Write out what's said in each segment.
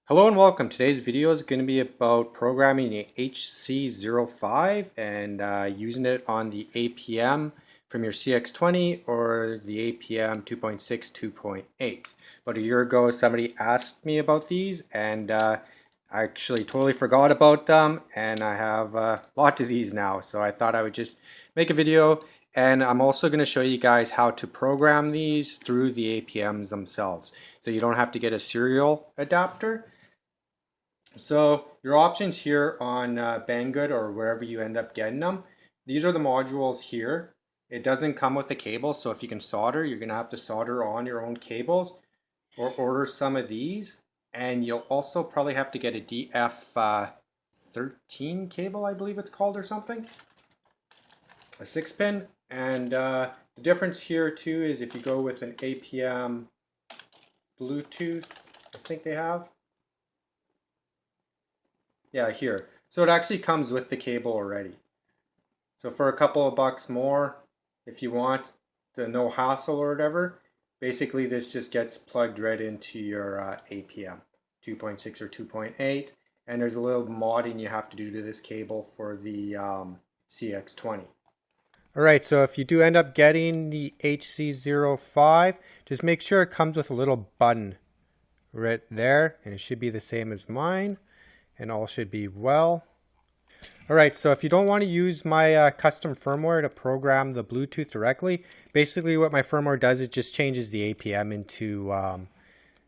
Hello and welcome. Today's video is going to be about programming a Hc-05 and using it on the APM from your CX-20 or the APM 2.6, 2.8. About a year ago, somebody asked me about these and I actually totally forgot about them, and I have lots of these now. So I thought I would just make a video, and I'm also going to show you guys how to program these through the APMs themselves. So you don't have to get a serial adapter. So your options here on Banggood or wherever you end up getting them, these are the modules here. It doesn't come with a cable, so if you can solder, you're gonna have to solder on your own cables or order some of these. And you'll also probably have to get a DF13 cable, I believe it's called, or something. A 6-pin. And the difference here too is if you go with an APM Bluetooth, I think they have. Yeah, here. So it actually comes with the cable already. So for a couple of bucks more, if you want the no hassle or whatever, basically this just gets plugged right into your APM 2.6 or 2.8. And there's a little modding you have to do to this cable for the CX-20. All right, so if you do end up getting the Hc-05, just make sure it comes with a little button right there, and it should be the same as mine. And all should be well. Alright, so if you don't want to use my custom firmware to program the Bluetooth directly, basically what my firmware does is just changes the APM into a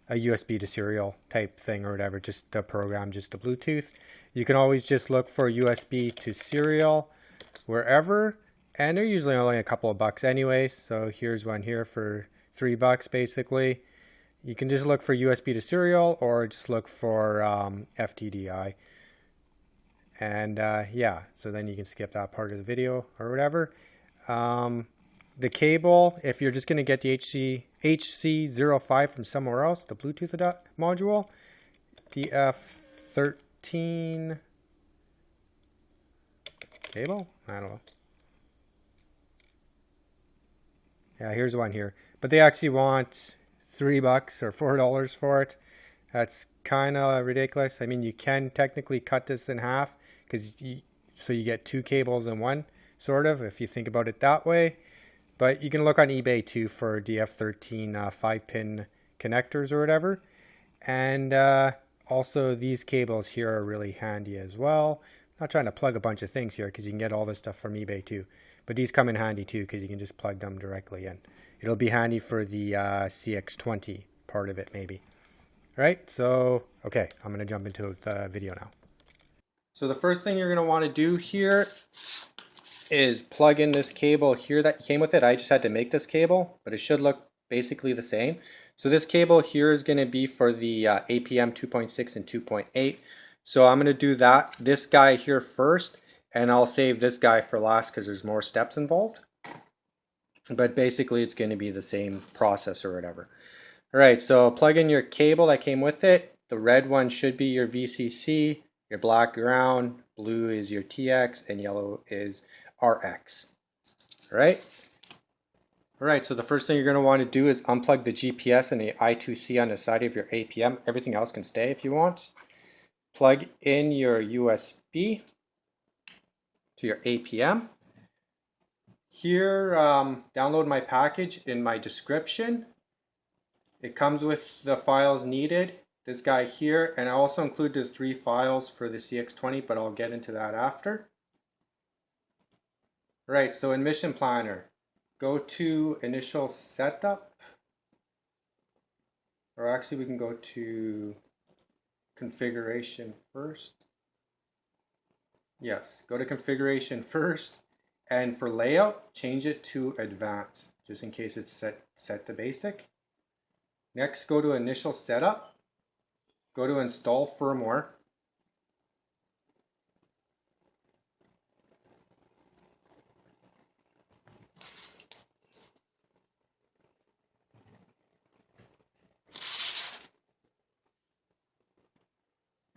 USB to serial type thing or whatever, just to program just the Bluetooth. You can always just look for USB to serial wherever, and they're usually only a couple of bucks anyways. So here's one here for $3 basically. You can just look for USB to serial or just look for ftdi. And yeah, so then you can skip that part of the video or whatever. The cable, if you're just going to get the Hc-05 from somewhere else, the Bluetooth module, BF13 cable? I don't know. Yeah, here's one here. But they actually want $3 or $4 for it. That's kind of ridiculous. I mean, you can technically cut this in half so you get two cables in one, sort of, if you think about it that way. But you can look on eBay too for DF13 5-pin connectors or whatever. And also these cables here are really handy as well. I'm not trying to plug a bunch of things here because you can get all this stuff from eBay too. But these come in handy too because you can just plug them directly in. It'll be handy for the CX-20 part of it maybe. Right, so, okay, I'm going to jump into the video now. So the first thing you're going to want to do here is plug in this cable here that came with it. I just had to make this cable, but it should look basically the same. So this cable here is going to be for the APM 2.6 and 2.8. So I'm going to do this guy here first, and I'll save this guy for last because there's more steps involved. But basically it's going to be the same process or whatever. Alright, so plug in your cable that came with it. The red one should be your VCC, your black ground, blue is your TX, and yellow is RX. Alright? Alright, so the first thing you're going to want to do is unplug the GPS and the I2C on the side of your APM. Everything else can stay if you want. Plug in your USB to your APM. Here, download my package in my description. It comes with the files needed, this guy here, and I also include the 3 files for the CX-20, but I'll get into that after. Right, so in Mission Planner, go to Initial Setup, or actually we can go to Configuration first. Yes, go to Configuration first, and for Layout, change it to Advanced, just in case it's set to Basic. Next, go to Initial Setup, go to Install Firmware,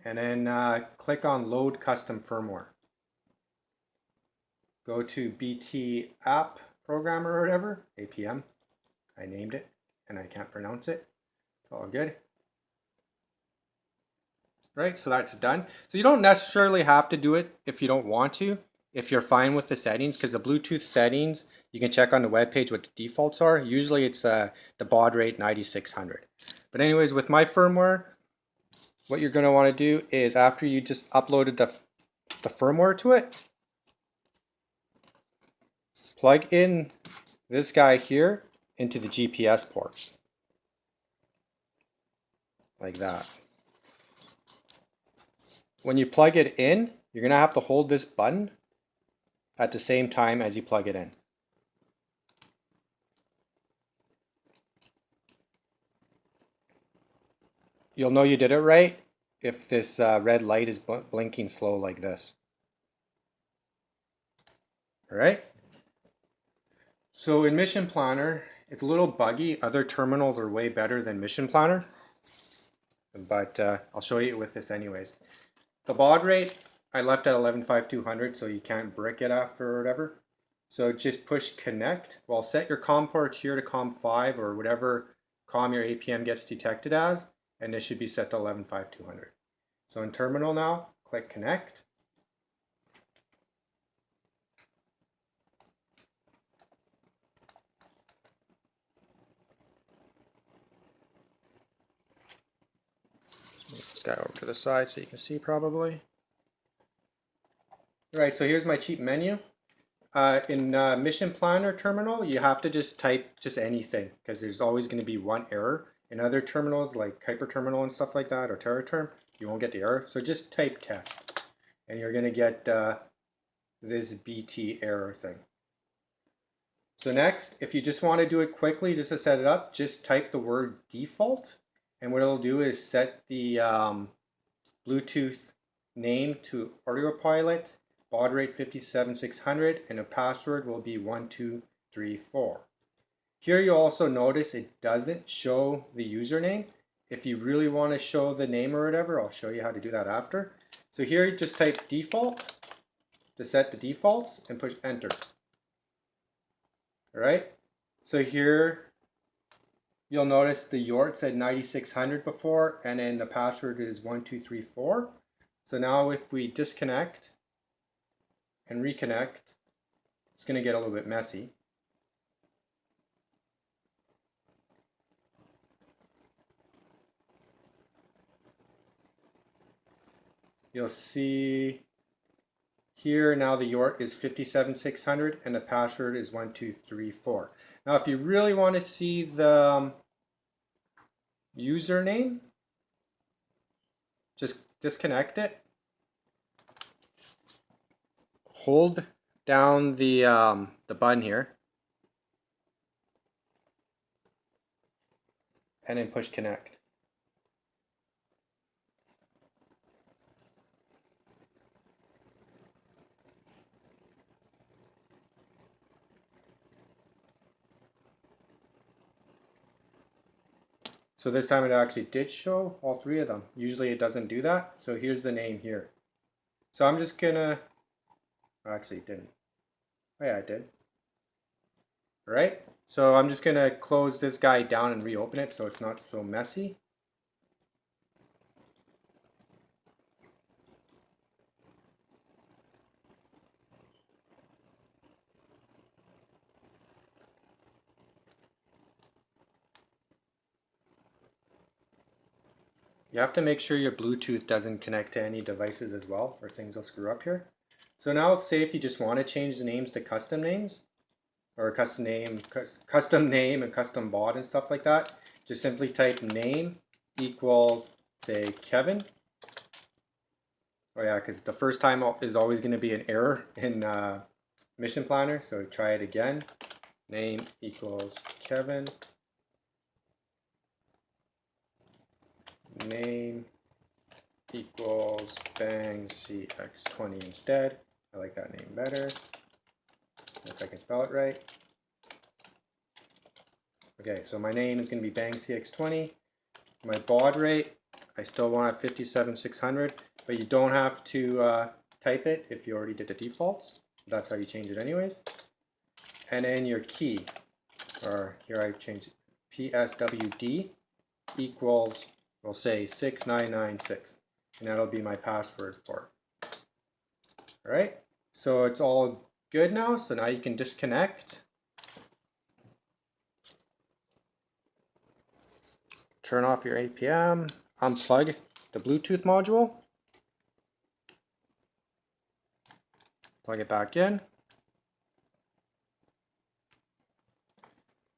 and then click on Load Custom Firmware. Go to BtApmProgrammer or whatever, APM, I named it, and I can't pronounce it, it's all good. right? So that's done. So you don't necessarily have to do it if you don't want to, if you're fine with the settings, because the Bluetooth settings, you can check on the webpage what the defaults are. Usually it's the baud rate 9600. But anyways, with my firmware, what you're going to want to do is after you just uploaded the firmware to it, plug in this guy here into the GPS ports, like that. When you plug it in, you're going to have to hold this button at the same time as you plug it in. You'll know you did it right if this red light is blinking slow like this. All right. So in Mission Planner, it's a little buggy. Other terminals are way better than Mission Planner, but I'll show you with this anyways. The baud rate, I left at 115200, so you can't brick it after or whatever. So just push connect. Well, set your COM port here to COM5 or whatever COM your APM gets detected as, and this should be set to 115200. So in terminal now, click connect. Move this guy over to the side so you can see probably. All right, so here's my cheap menu. In Mission Planner terminal, you have to just type just anything because there's always going to be one error. In other terminals like Hyperterminal and stuff like that or TerraTerm, you won't get the error. So just type test and you're going to get this BT error thing. So next, if you just want to do it quickly just to set it up, just type the word default, and what it'll do is set the Bluetooth name to AudioPilot, baud rate 57600, and the password will be 1234. Here you'll also notice it doesn't show the username. If you really want to show the name or whatever, I'll show you how to do that after. So here you just type default to set the defaults and push enter. All right, so here you'll notice the YORT said 9600 before, and then the password is 1234. So now if we disconnect and reconnect, it's going to get a little bit messy. You'll see here now the YORT is 57600 and the password is 1234. Now if you really want to see the username, just disconnect it. Hold down the button here and then push connect. So this time it actually did show all three of them. Usually it doesn't do that. So here's the name here. So I'm just gonna, actually it didn't. Oh yeah, it did. All right. So I'm just gonna close this guy down and reopen it so it's not so messy. You have to make sure your Bluetooth doesn't connect to any devices as well, or things will screw up here. So now let's say if you just want to change the names to custom names, or custom name and custom baud and stuff like that, just simply type name equals, say, Kevin. Oh yeah, because the first time is always going to be an error in Mission Planner, so try it again. Name equals Kevin. Name equals bang CX-20 instead. I like that name better. If I can spell it right. Okay, so my name is going to be bang CX-20. My baud rate, I still want 57600, but you don't have to type it if you already did the defaults. That's how you change it anyways. And then your key, or here I've changed PSWD equals, we'll say 6996. and that'll be my password for it. All right, so it's all good now. So now you can disconnect, turn off your APM, unplug the Bluetooth module, plug it back in.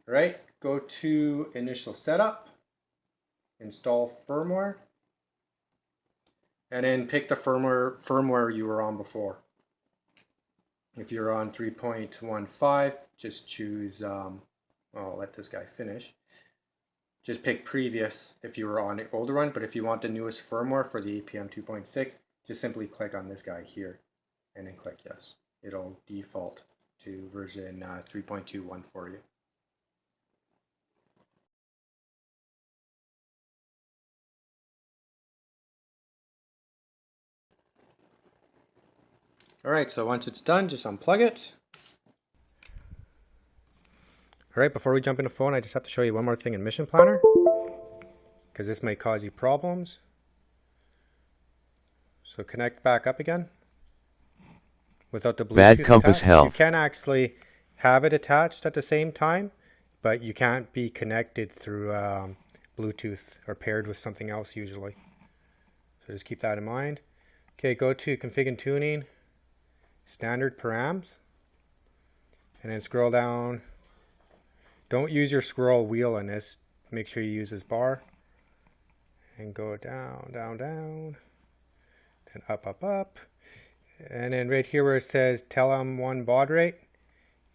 All right, go to initial setup, install firmware, and then pick the firmware you were on before. If you're on 3.15, just choose, I'll let this guy finish. Just pick previous if you were on the older one, but if you want the newest firmware for the APM 2.6, just simply click on this guy here and then click yes. It'll default to version 3.21 for you. Alright, so once it's done, just unplug it. Alright, before we jump into phone, I just have to show you one more thing in Mission Planner, because this may cause you problems. So connect back up again. Without the Bluetooth Bad compass attached. health. You can actually have it attached at the same time, but you can't be connected through Bluetooth or paired with something else usually. So just keep that in mind. Okay, go to Config and Tuning, Standard Params, and then scroll down. Don't use your scroll wheel in this. Make sure you use this bar. And go down, down, down. Then up, up, up. And then right here where it says TLM1 baud rate,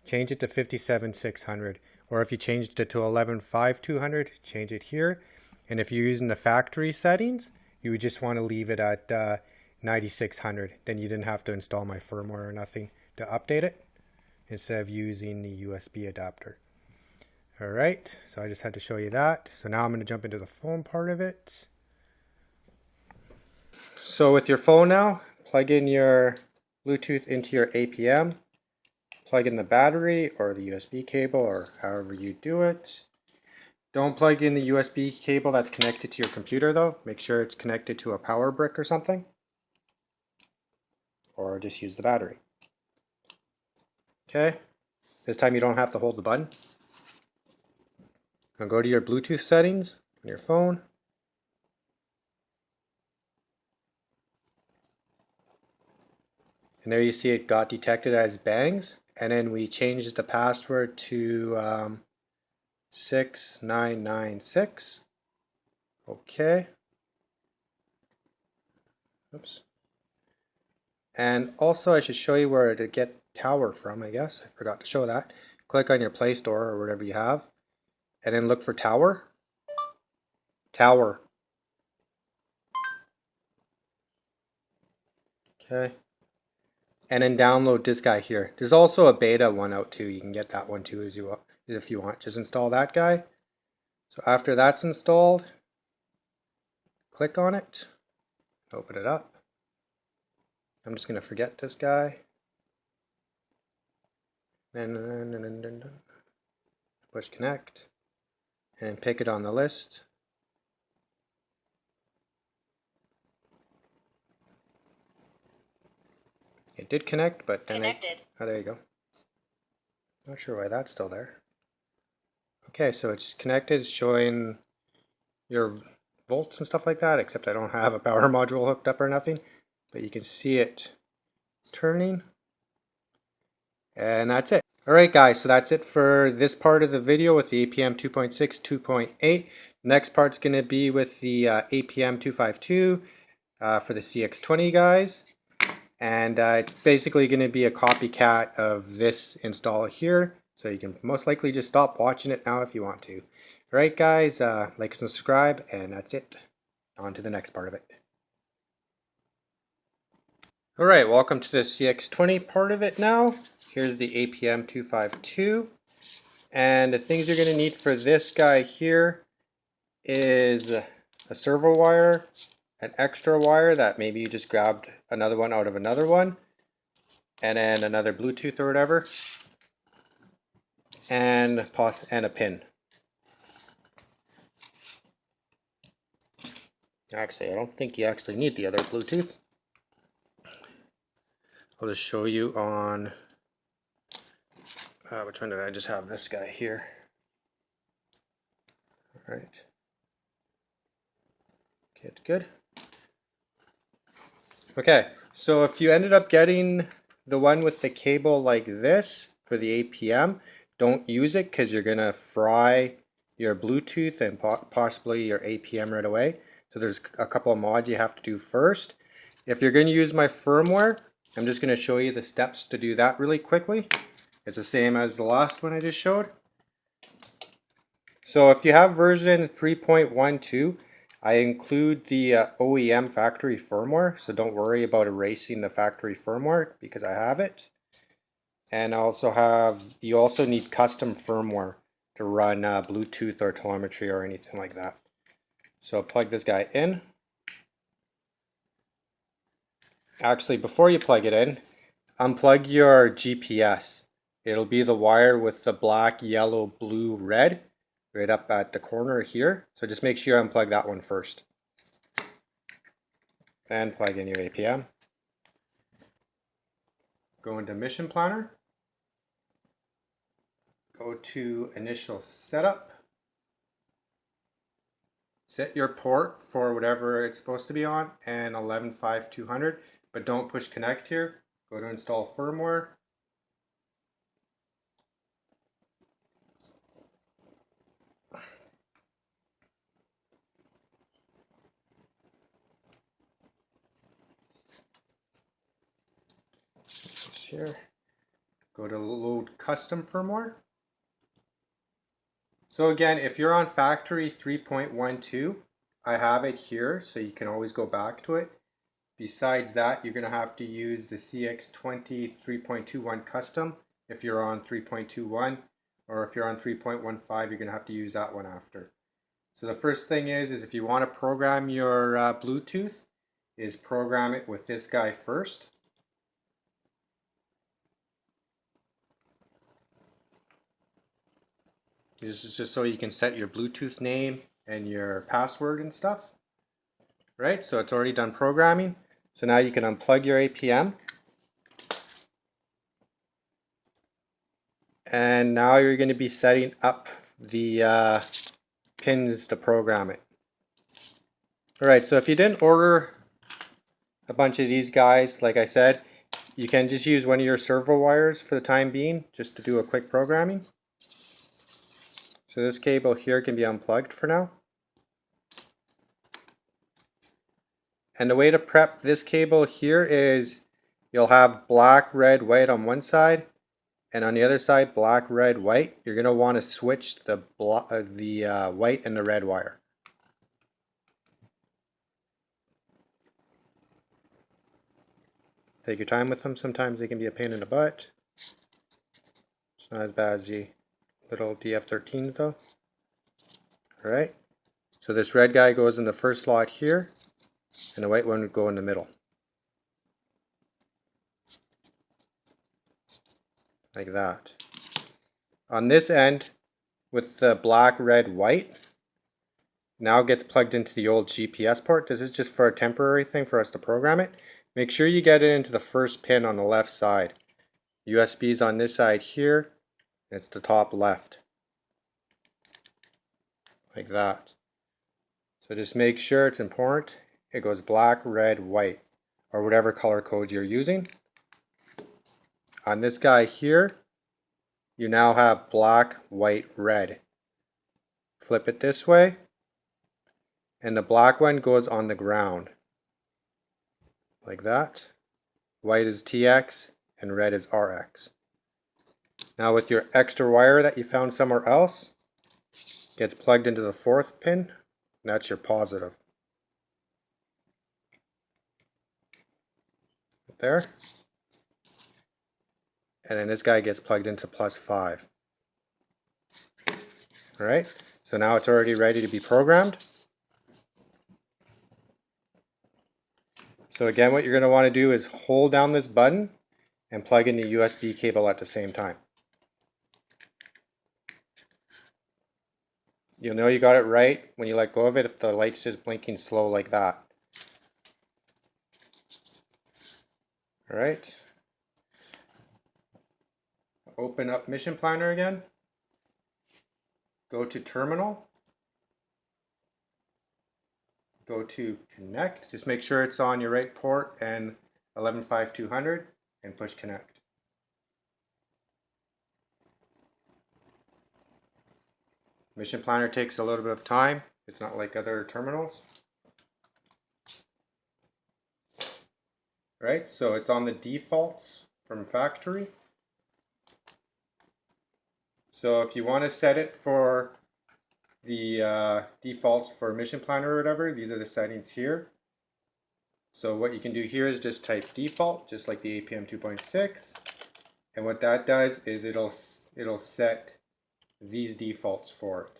change it to 57,600. Or if you changed it to 11,500, change it here. And if you're using the factory settings, you would just want to leave it at 9,600. Then you didn't have to install my firmware or nothing to update it, instead of using the USB adapter. Alright, so I just had to show you that. So now I'm going to jump into the phone part of it. So with your phone now, plug in your Bluetooth into your APM, plug in the battery or the USB cable or however you do it. Don't plug in the USB cable that's connected to your computer though. Make sure it's connected to a power brick or something. Or just use the battery. Okay, this time you don't have to hold the button. Now go to your Bluetooth settings on your phone. And there you see it got detected as bangs. And then we changed the password to 6996. Okay. Oops. And also I should show you where to get Tower from, I guess. I forgot to show that. Click on your Play Store or whatever you have. And then look for Tower. Tower. Okay. And then download this guy here. There's also a beta one out too. You can get that one too if you want. Just install that guy. So after that's installed, click on it. Open it up. I'm just going to forget this guy. And push connect. And pick it on the list. It did connect, but then oh, there you go. Not sure why that's still there. Okay, so it's connected. It's showing your volts and stuff like that, except I don't have a power module hooked up or nothing. But you can see it turning. And that's it. Alright guys, so that's it for this part of the video with the APM 2.6, 2.8. Next part's going to be with the APM 252 for the CX-20 guys. And it's basically going to be a copycat of this install here. So you can most likely just stop watching it now if you want to. Alright guys, like and subscribe, and that's it. On to the next part of it. Alright, welcome to the CX-20 part of it now. Here's the APM 252. And the things you're going to need for this guy here is a servo wire, an extra wire that maybe you just grabbed another one out of another one, and then another Bluetooth or whatever, and a pin. Actually, I don't think you actually need the other Bluetooth. I'll just show you on, which one did I just have? This guy here. All right. Good. Okay, so if you ended up getting the one with the cable like this for the APM, don't use it because you're gonna fry your Bluetooth and possibly your APM right away. So there's a couple of mods you have to do first. If you're going to use my firmware, I'm just going to show you the steps to do that really quickly. It's the same as the last one I just showed. So if you have version 3.12, I include the OEM factory firmware, so don't worry about erasing the factory firmware because I have it. And you also need custom firmware to run Bluetooth or telemetry or anything like that. So plug this guy in. Actually, before you plug it in, unplug your GPS. It'll be the wire with the black, yellow, blue, red right up at the corner here. So just make sure you unplug that one first. And plug in your APM. Go into Mission Planner. Go to Initial Setup. Set your port for whatever it's supposed to be on and 115200, but don't push connect here. Go to install firmware. Here. Go to load custom firmware. So again, if you're on factory 3.12, I have it here, so you can always go back to it. Besides that, you're going to have to use the CX-20 3.21 custom if you're on 3.21, or if you're on 3.15, you're going to have to use that one after. So the first thing is if you want to program your Bluetooth, is program it with this guy first. This is just so you can set your Bluetooth name and your password and stuff. Right, so it's already done programming. So now you can unplug your APM. And now you're going to be setting up the pins to program it. Alright, so if you didn't order a bunch of these guys, like I said, you can just use one of your servo wires for the time being, just to do a quick programming. So this cable here can be unplugged for now. And the way to prep this cable here is you'll have black, red, white on one side, and on the other side black, red, white. You're going to want to switch the white and the red wire. Take your time with them. Sometimes they can be a pain in the butt. It's not as bad as the little DF13s though. Alright, so this red guy goes in the first slot here, and the white one would go in the middle. Like that. On this end, with the black, red, white, now gets plugged into the old GPS port. This is just for a temporary thing for us to program it. Make sure you get it into the first pin on the left side. USB is on this side here, and it's the top left. Like that. So just make sure, it's important, it goes black, red, white, or whatever color code you're using. On this guy here, you now have black, white, red. Flip it this way, and the black one goes on the ground. Like that. White is TX, and red is RX. Now with your extra wire that you found somewhere else, gets plugged into the fourth pin, and that's your positive. There. And then this guy gets plugged into +5. Alright, so now it's already ready to be programmed. So again, what you're going to want to do is hold down this button and plug in the USB cable at the same time. You'll know you got it right when you let go of it if the light's just blinking slow like that. All right. Open up Mission Planner again. Go to Terminal. Go to Connect. Just make sure it's on your right port and 115200 and push Connect. Mission Planner takes a little bit of time. It's not like other terminals. Right, so it's on the defaults from factory. So if you want to set it for the defaults for Mission Planner or whatever, these are the settings here. So what you can do here is just type default, just like the APM 2.6. And what that does is it'll set these defaults for it.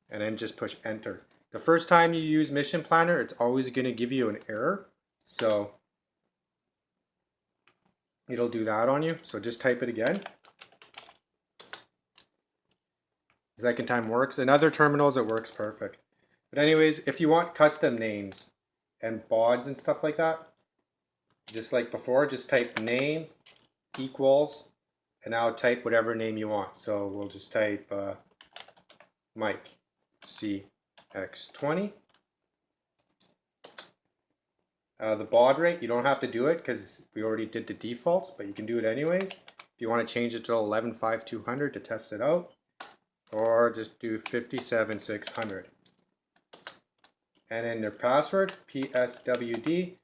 And then just push enter. The first time you use Mission Planner, it's always going to give you an error. So it'll do that on you. So just type it again. The second time works. In other terminals, it works perfect. But anyways, if you want custom names and bauds and stuff like that, just like before, just type name equals, and now type whatever name you want. So we'll just type Mike CX-20. The baud rate, you don't have to do it because we already did the defaults, but you can do it anyways. If you want to change it to 115200 to test it out, or just do 57600. And then their password, PSWD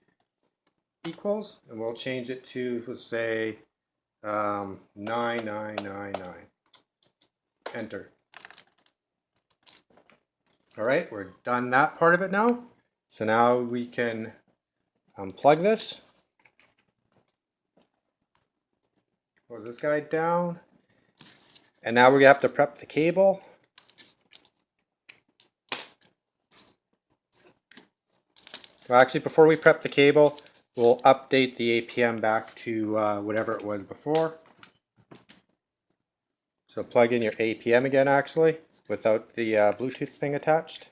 equals, and we'll change it to, let's say, 9999. Enter. All right, we're done that part of it now. So now we can unplug this. Close this guy down. And now we're gonna have to prep the cable. Well, actually, before we prep the cable, we'll update the APM back to whatever it was before. So plug in your APM again, actually, without the Bluetooth thing attached.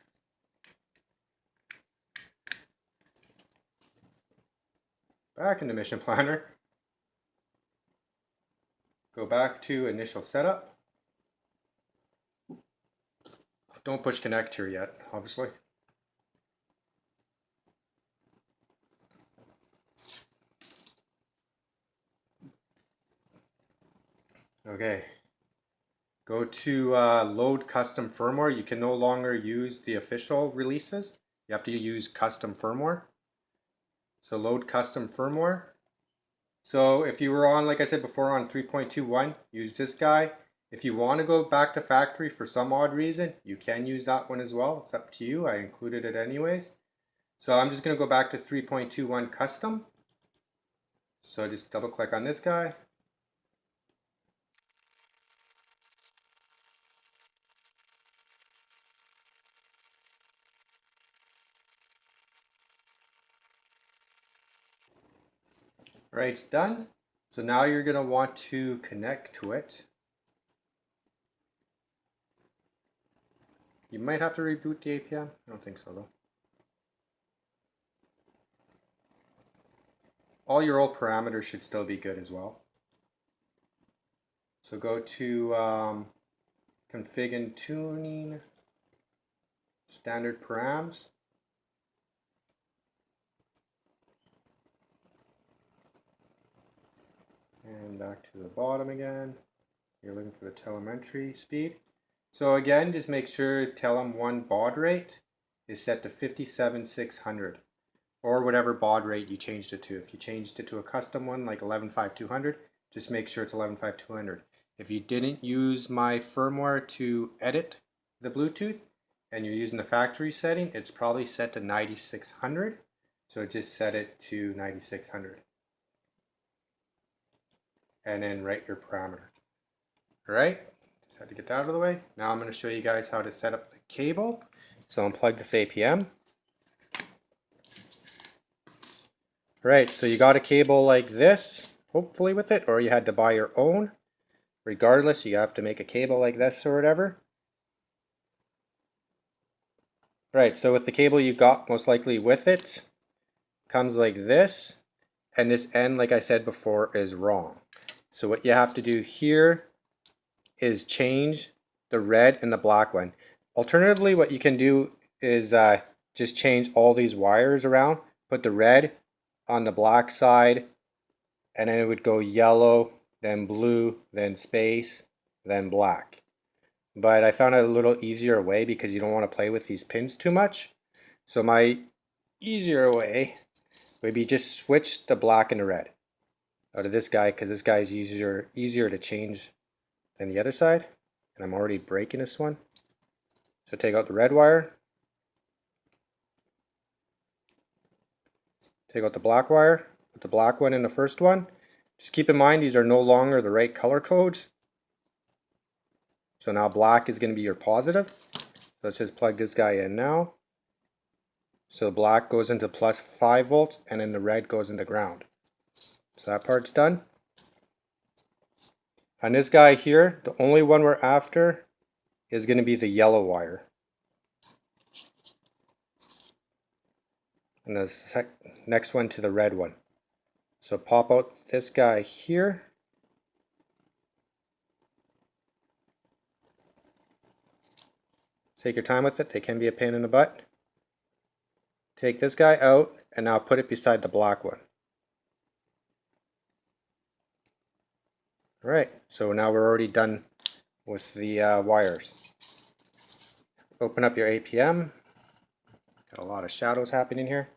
Back into Mission Planner. Go back to initial setup. Don't push connect here yet, obviously. Okay. Go to load custom firmware. You can no longer use the official releases. You have to use custom firmware. So load custom firmware. So if you were on, like I said before, on 3.21, use this guy. If you want to go back to factory for some odd reason, you can use that one as well. It's up to you. I included it anyways. So I'm just going to go back to 3.21 custom. So just double click on this guy. All right, it's done. So now you're going to want to connect to it. You might have to reboot the APM. I don't think so though. All your old parameters should still be good as well. So go to config and tuning, standard params. And back to the bottom again. You're looking for the telemetry speed. So again, just make sure TLM1 baud rate is set to 57600 or whatever baud rate you changed it to. If you changed it to a custom one like 115200, just make sure it's 115200. If you didn't use my firmware to edit the Bluetooth and you're using the factory setting, it's probably set to 9600. So just set it to 9600. And then write your parameter. All right. Had to get that out of the way. Now I'm going to show you guys how to set up the cable. So unplug this APM. Alright, so you got a cable like this, hopefully with it, or you had to buy your own. Regardless, you have to make a cable like this or whatever. Right, so with the cable you got most likely with it, comes like this, and this end, like I said before, is wrong. So what you have to do here is change the red and the black one. Alternatively, what you can do is just change all these wires around, put the red on the black side, and then it would go yellow, then blue, then space, then black. But I found a little easier way because you don't want to play with these pins too much. So my easier way would be just switch the black and the red out of this guy, because this guy is easier to change than the other side. And I'm already breaking this one. So take out the red wire, take out the black wire, put the black one in the first one. Just keep in mind these are no longer the right color codes. So now black is going to be your positive. Let's just plug this guy in now. So the black goes into plus 5 volts and then the red goes into ground. So that part's done. On this guy here, the only one we're after is going to be the yellow wire. And the next one to the red one. So pop out this guy here. Take your time with it, they can be a pain in the butt. Take this guy out and now put it beside the black one. Alright, so now we're already done with the wires. Open up your APM. Got a lot of shadows happening here.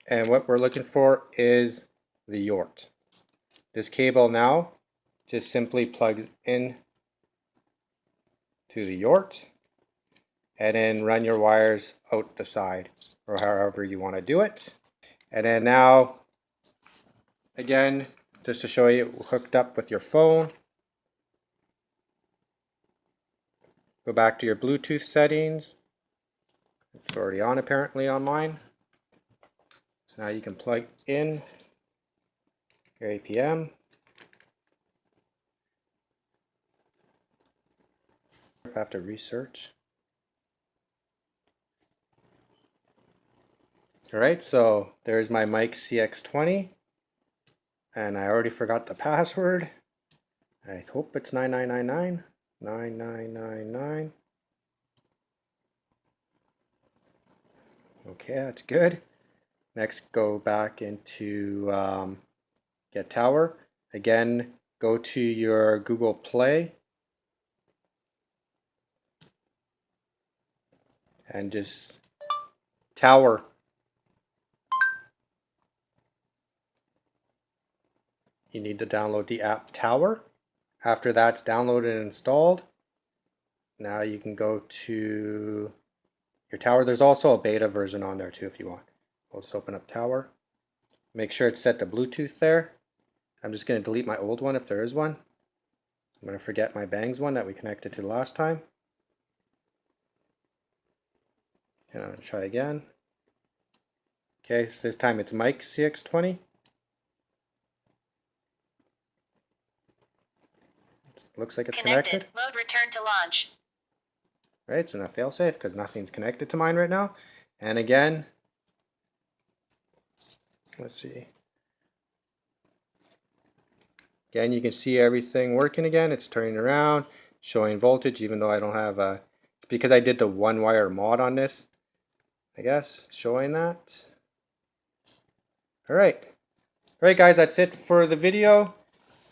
And what we're looking for is the Yort. This cable now just simply plugs in to the Yort and then run your wires out the side or however you want to do it. And then now, again, just to show you, hooked up with your phone. Go back to your Bluetooth settings. It's already on apparently on mine. So now you can plug in your APM. If I have to research. Alright, so there's my mic CX-20. And I already forgot the password. I hope it's 9999. 9999. Okay, that's good. Next, go back into Get Tower. Again, go to your Google Play and just Tower. You need to download the app Tower. After that's downloaded and installed, now you can go to your Tower. There's also a beta version on there too if you want. We'll just open up Tower. Make sure it's set to Bluetooth there. I'm just going to delete my old one if there is one. I'm going to forget my bangs one that we connected to last time. And I'm going to try again. Okay, so this time it's mic CX-20. Looks like it's connected. Mode return to launch. Right, so now fail safe because nothing's connected to mine right now. And again, let's see. Again, you can see everything working again. It's turning around, showing voltage, even though I don't have a, it's because I did the one wire mod on this, I guess, showing that. All right, guys, that's it for the video.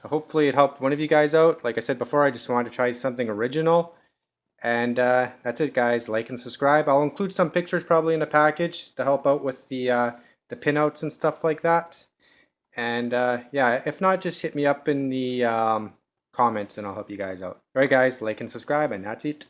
Hopefully it helped one of you guys out. Like I said before, I just wanted to try something original. And that's it, guys. Like and subscribe. I'll include some pictures probably in the package to help out with the pinouts and stuff like that. And yeah, if not, just hit me up in the comments and I'll help you guys out. Alright guys, like and subscribe, and that's it.